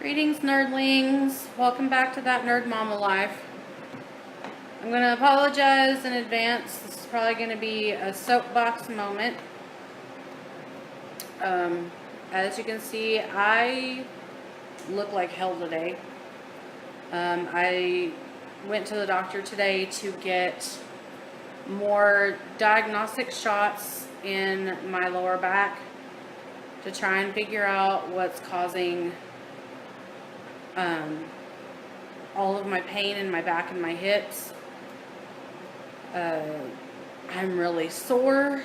Greetings, nerdlings. Welcome back to That Nerd Mama Life. I'm going to apologize in advance. This is probably going to be a soapbox moment. As you can see, I look like hell today. I went to the doctor today to get more diagnostic shots in my lower back to try and figure out what's causing all of my pain in my back and my hips. I'm really sore.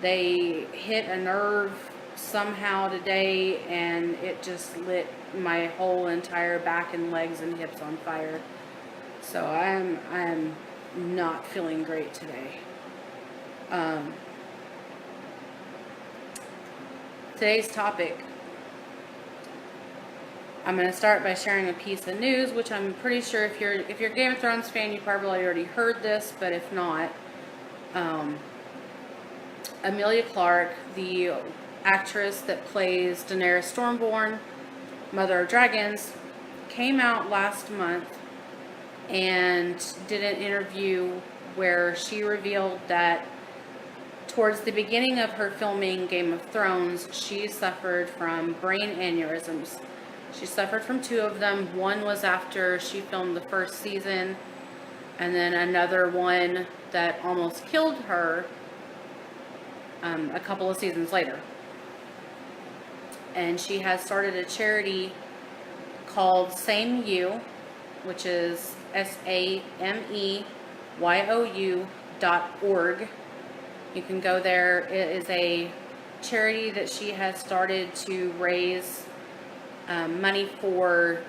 They hit a nerve somehow today and it just lit my whole entire back and legs and hips on fire. So I'm not feeling great today. Today's topic, I'm going to start by sharing a piece of news, which I'm pretty sure if you're a Game of Thrones fan, you probably already heard this, but if not, Emilia Clarke, the actress that plays Daenerys Stormborn, Mother of Dragons, came out last month and did an interview where she revealed that towards the beginning of her filming Game of Thrones, she suffered from brain aneurysms. She suffered from 2 of them. One was after she filmed the first season, and then another one that almost killed her a couple of seasons later. And she has started a charity called Same You, which is SAMEYOU.org. You can go there. It is a charity that she has started to raise money for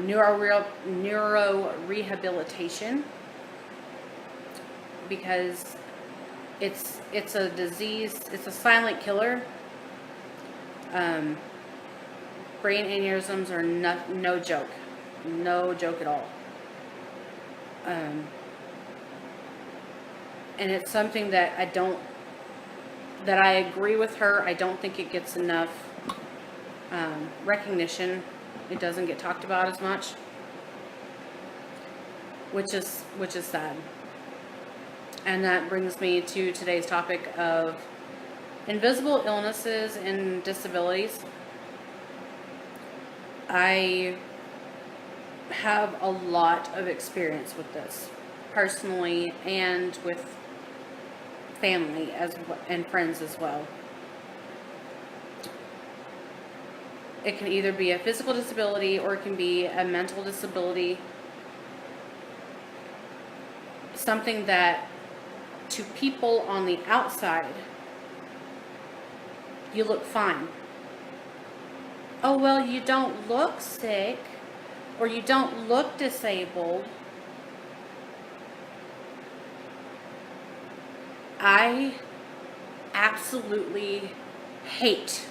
neuro rehabilitation, because it's a disease. It's a silent killer. Brain aneurysms are no joke at all. And it's something that I agree with her. I don't think it gets enough recognition. It doesn't get talked about as much, which is sad. And that brings me to today's topic of invisible illnesses and disabilities. I have a lot of experience with this personally and with family and friends as well. It can either be a physical disability or it can be a mental disability. Something that to people on the outside, you look fine. Oh, well, you don't look sick or you don't look disabled. I absolutely hate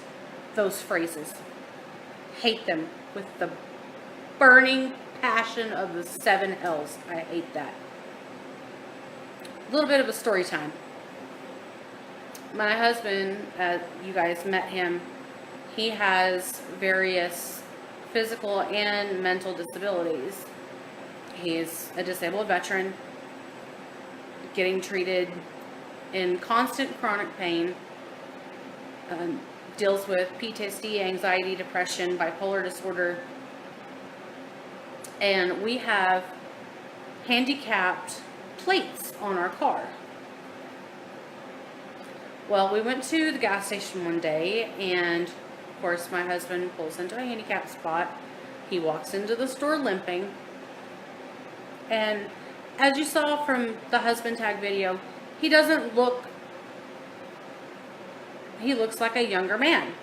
those phrases. Hate them with the burning passion of the 7 L's. I hate that. A little bit of a story time. My husband, you guys met him, he has various physical and mental disabilities. He's a disabled veteran, getting treated in constant chronic pain, deals with PTSD, anxiety, depression, bipolar disorder, and we have handicapped plates on our car. Well, we went to the gas station one day, and of course my husband pulls into a handicapped spot. He walks into the store limping, and as you saw from the husband tag video, he looks like a younger man.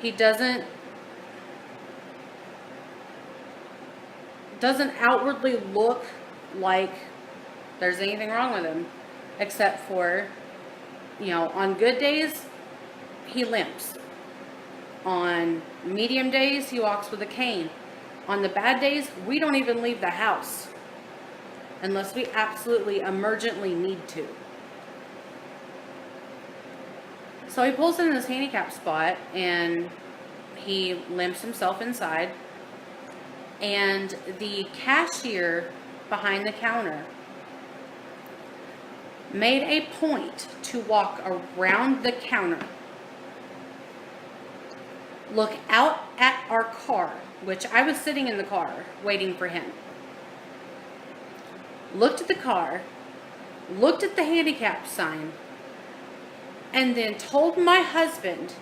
He doesn't outwardly look like there's anything wrong with him, except for, on good days, he limps. On medium days, he walks with a cane. On the bad days, we don't even leave the house unless we absolutely emergently need to. So he pulls in this handicap spot and he limps himself inside. And the cashier behind the counter made a point to walk around the counter, look out at our car, which I was sitting in the car waiting for him, looked at the car, looked at the handicap sign, and then told my husband,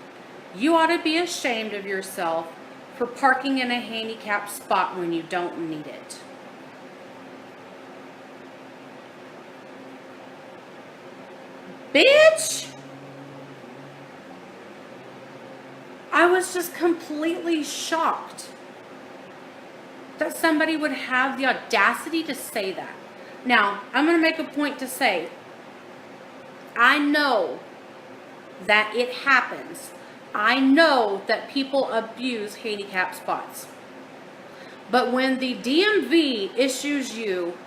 "You ought to be ashamed of yourself for parking in a handicap spot when you don't need it." Bitch! I was just completely shocked that somebody would have the audacity to say that. Now, I'm going to make a point to say, I know that it happens. I know that people abuse handicap spots. But when the DMV issues you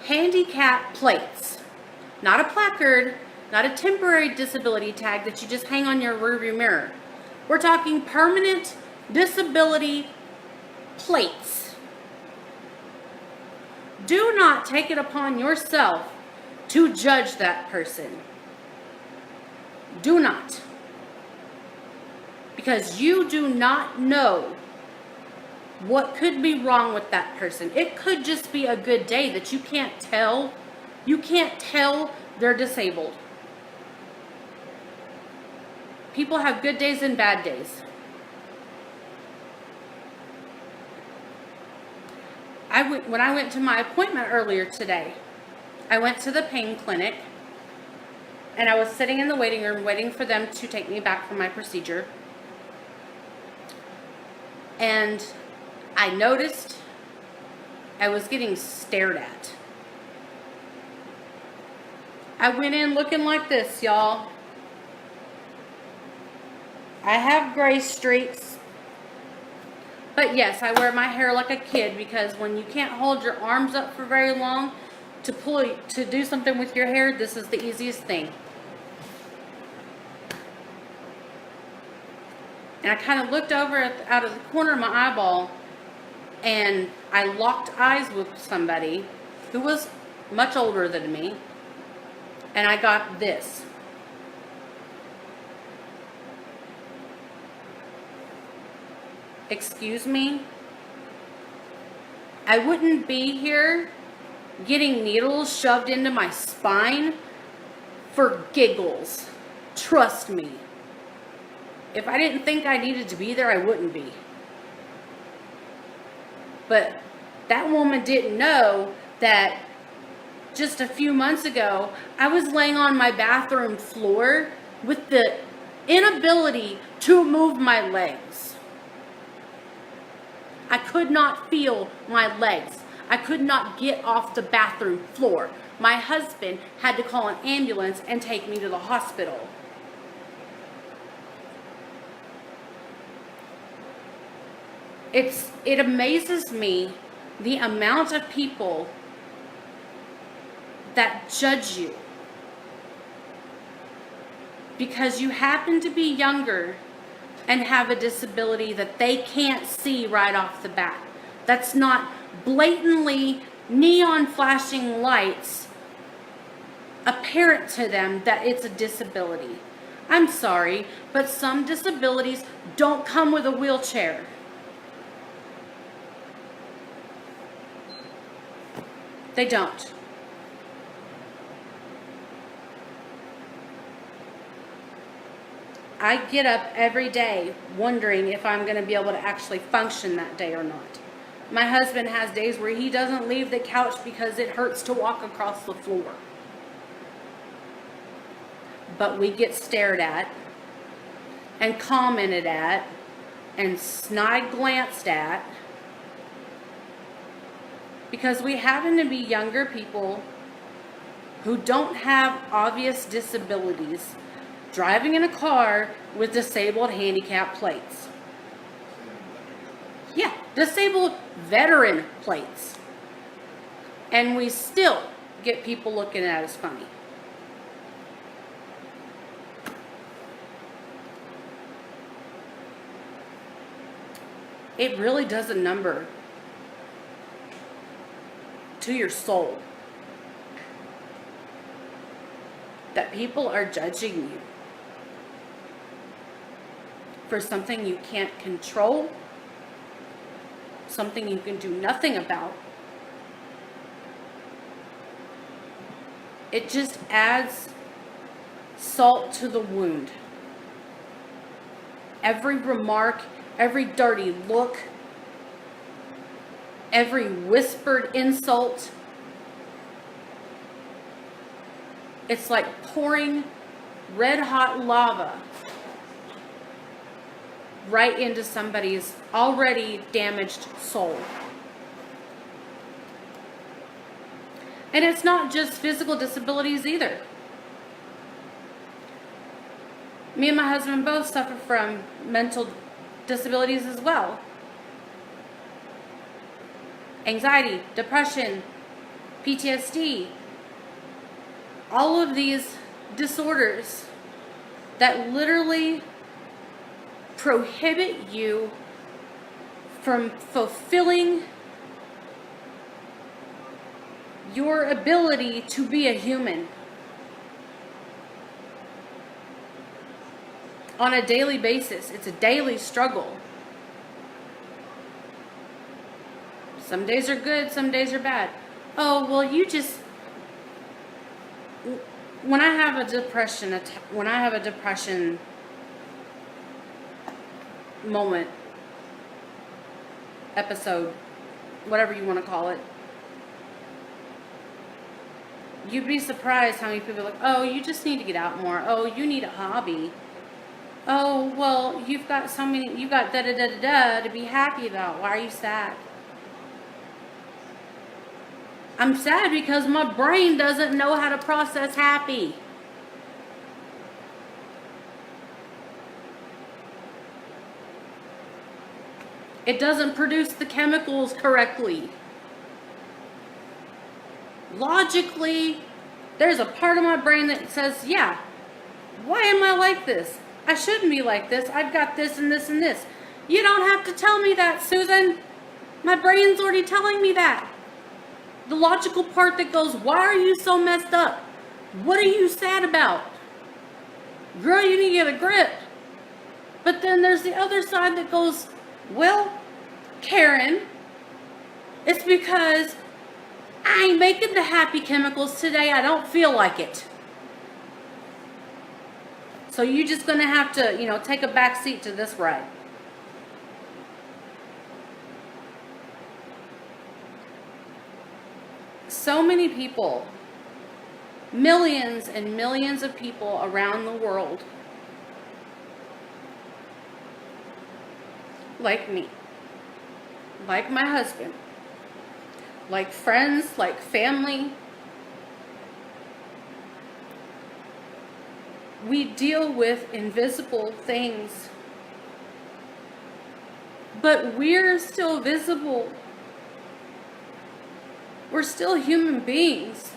handicap plates, not a placard, not a temporary disability tag that you just hang on your rearview mirror. We're talking permanent disability plates. Do not take it upon yourself to judge that person. Do not. Because you do not know what could be wrong with that person. It could just be a good day that you can't tell. You can't tell they're disabled. People have good days and bad days. When I went to my appointment earlier today, I went to the pain clinic and I was sitting in the waiting room waiting for them to take me back from my procedure. And I noticed I was getting stared at. I went in looking like this, y'all. I have gray streaks. But yes, I wear my hair like a kid because when you can't hold your arms up for very long to do something with your hair, this is the easiest thing. And I kind of looked over out of the corner of my eyeball and I locked eyes with somebody who was much older than me. And I got this. Excuse me? I wouldn't be here getting needles shoved into my spine for giggles. Trust me. If I didn't think I needed to be there, I wouldn't be. But that woman didn't know that just a few months ago, I was laying on my bathroom floor with the inability to move my legs. I could not feel my legs. I could not get off the bathroom floor. My husband had to call an ambulance and take me to the hospital. It amazes me the amount of people that judge you because you happen to be younger and have a disability that they can't see right off the bat. That's not blatantly neon flashing lights apparent to them that it's a disability. I'm sorry, but some disabilities don't come with a wheelchair. They don't. I get up every day wondering if I'm going to be able to actually function that day or not. My husband has days where he doesn't leave the couch because it hurts to walk across the floor. But we get stared at and commented at and snide glanced at because we happen to be younger people who don't have obvious disabilities driving in a car with disabled handicap plates. Yeah, disabled veteran plates. And we still get people looking at us funny. it really does a number to your soul that people are judging you for something you can't control, something you can do nothing about. It just adds salt to the wound. Every remark, every dirty look, every whispered insult, it's like pouring red hot lava right into somebody's already damaged soul. And it's not just physical disabilities either. Me and my husband both suffer from mental disabilities as well. Anxiety, depression, PTSD, all of these disorders that literally prohibit you from fulfilling your ability to be a human on a daily basis. It's a daily struggle. Some days are good, some days are bad. Oh, well, when I have a depression moment, episode, whatever you want to call it, you'd be surprised how many people are like, oh, you just need to get out more. Oh, you need a hobby. Oh, well, you've got da-da-da-da-da to be happy about. Why are you sad? I'm sad because my brain doesn't know how to process happy. It doesn't produce the chemicals correctly. Logically, there's a part of my brain that says, yeah, why am I like this? I shouldn't be like this. I've got this and this and this. You don't have to tell me that, Susan. My brain's already telling me that. The logical part that goes, why are you so messed up? What are you sad about? Girl, you need to get a grip. But then there's the other side that goes, well, Karen, it's because I ain't making the happy chemicals today. I don't feel like it. So you're just going to have to, take a back seat to this ride. So many people, millions and millions of people around the world, like me, like my husband, like friends, like family, we deal with invisible things, but we're still visible. We're still human beings.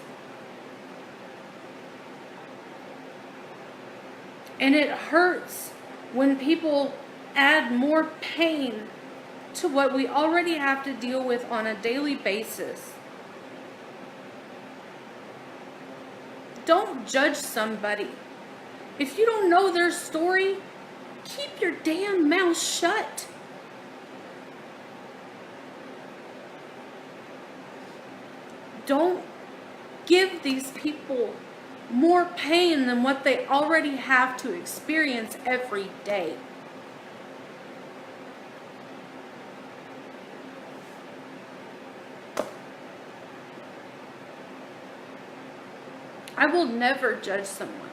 And it hurts when people add more pain to what we already have to deal with on a daily basis. Don't judge somebody. If you don't know their story, keep your damn mouth shut. Don't give these people more pain than what they already have to experience every day. I will never judge someone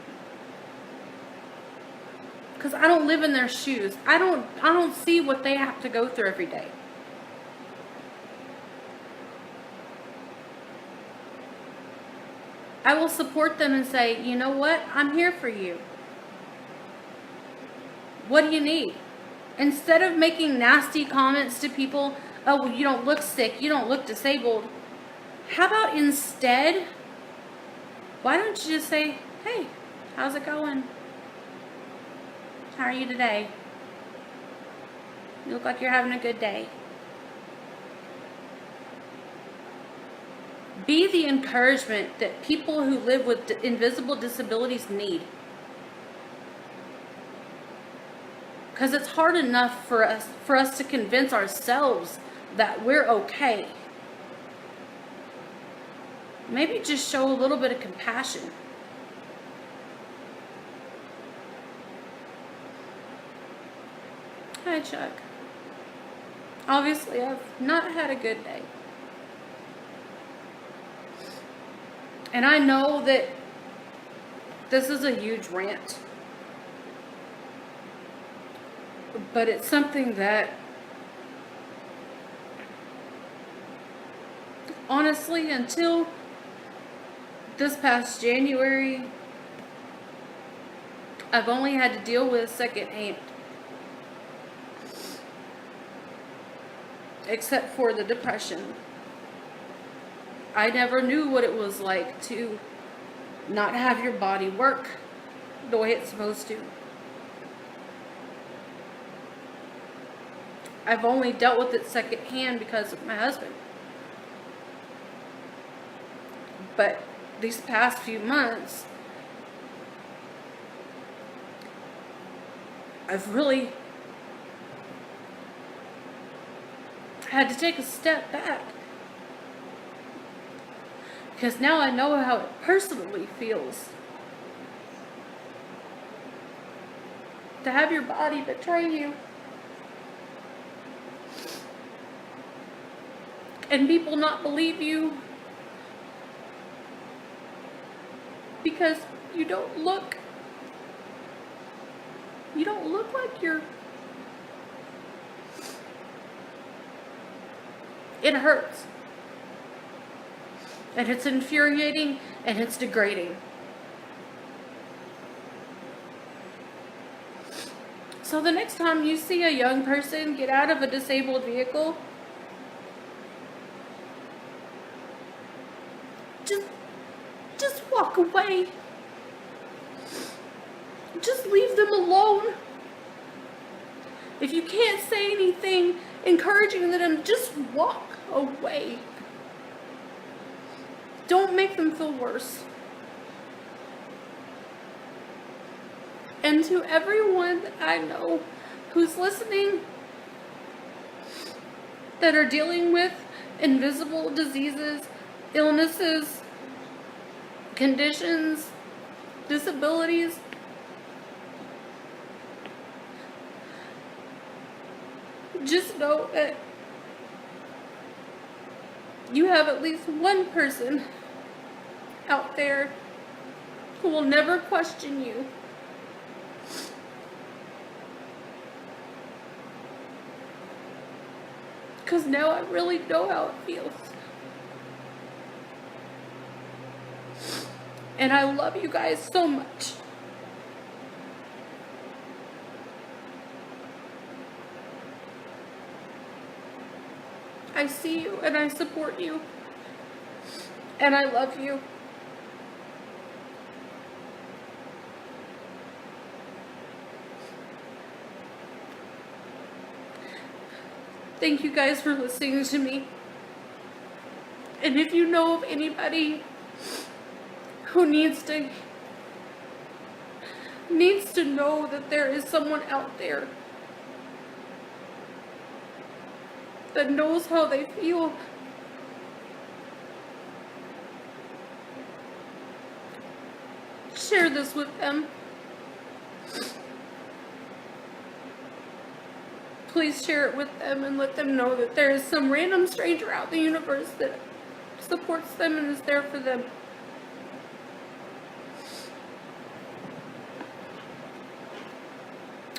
because I don't live in their shoes. I don't see what they have to go through every day. I will support them and say, you know what? I'm here for you. What do you need? Instead of making nasty comments to people, oh, well, you don't look sick, you don't look disabled. How about instead, why don't you just say, hey, how's it going? How are you today? You look like you're having a good day. Be the encouragement that people who live with invisible disabilities need. Because it's hard enough for us to convince ourselves that we're okay. Maybe just show a little bit of compassion. Hi, Chuck. Obviously, I've not had a good day. And I know that this is a huge rant. But it's something that, honestly, until this past January, I've only had to deal with secondhand. Except for the depression. I never knew what it was like to not have your body work the way it's supposed to. I've only dealt with it secondhand because of my husband. But these past few months, I've really had to take a step back. Because now I know how it personally feels to have your body betray you. And people not believe you because you don't look like you're. It hurts. And it's infuriating and it's degrading. So the next time you see a young person get out of a disabled vehicle, just walk away. Just leave them alone. If you can't say anything encouraging to them, just walk away. Don't make them feel worse. And to everyone that I know who's listening that are dealing with invisible diseases, illnesses, conditions, disabilities, just know that you have at least one person out there who will never question you. Because now I really know how it feels. And I love you guys so much. I see you and I support you. And I love you. Thank you guys for listening to me. And if you know of anybody who needs to know that there is someone out there that knows how they feel, share this with them. Please share it with them and let them know that there is some random stranger out in the universe that supports them and is there for them.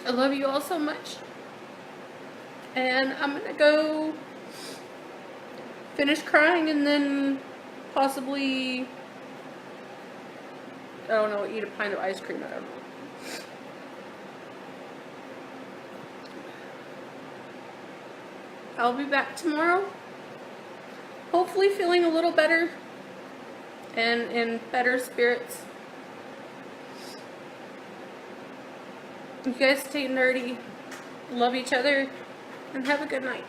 I love you all so much. And I'm gonna go finish crying and then possibly, I don't know, eat a pint of ice cream. I don't know. I'll be back tomorrow, hopefully feeling a little better and in better spirits. You guys stay nerdy, love each other, and have a good night.